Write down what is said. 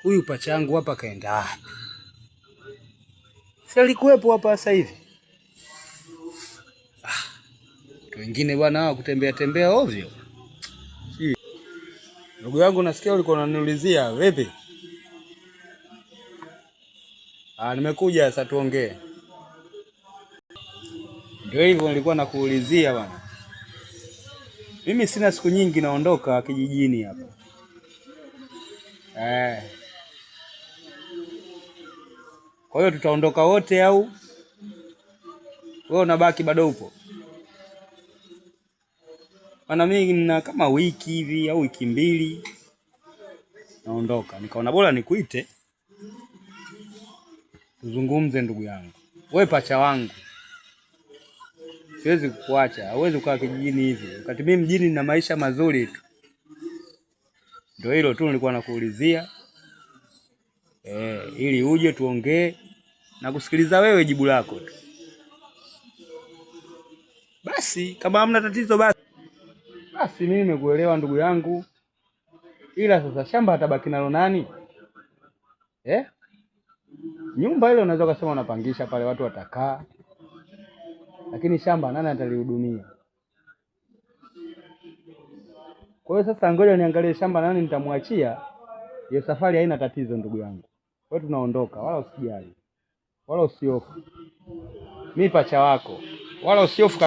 huyu pacha yangu hapa kaenda wapi? Si alikuwepo hapa sasa hivi? Wengine bwana hawa kutembea tembea ovyo. Ndugu yangu, nasikia ulikuwa unaniulizia vipi? Nimekuja sasa tuongee. Ndio hivyo nilikuwa nakuulizia bwana. Mimi sina siku nyingi naondoka kijijini hapa. Kwa hiyo tutaondoka wote au wewe unabaki bado upo? Maana mimi nina kama wiki hivi au wiki mbili naondoka. Nikaona bora nikuite tuzungumze ndugu yangu. Wewe pacha wangu. Siwezi kukuacha. Hauwezi kukaa kijijini hivi. Wakati mimi mjini nina maisha mazuri tu. Ndio hilo tu nilikuwa nakuulizia. Ili uje tuongee na kusikiliza wewe jibu lako tu. Basi kama hamna tatizo basi mimi nimekuelewa ndugu yangu. Ila sasa shamba atabaki nalo nani? Nyumba ile unaweza kusema unapangisha pale watu watakaa. Lakini shamba nani atalihudumia? Kwa hiyo sasa ngoja niangalie shamba nani nitamwachia. Hiyo safari haina tatizo ndugu yangu. Wewe tunaondoka, wala usijali. Wala usihofu. Mimi pacha wako. Wala usihofu.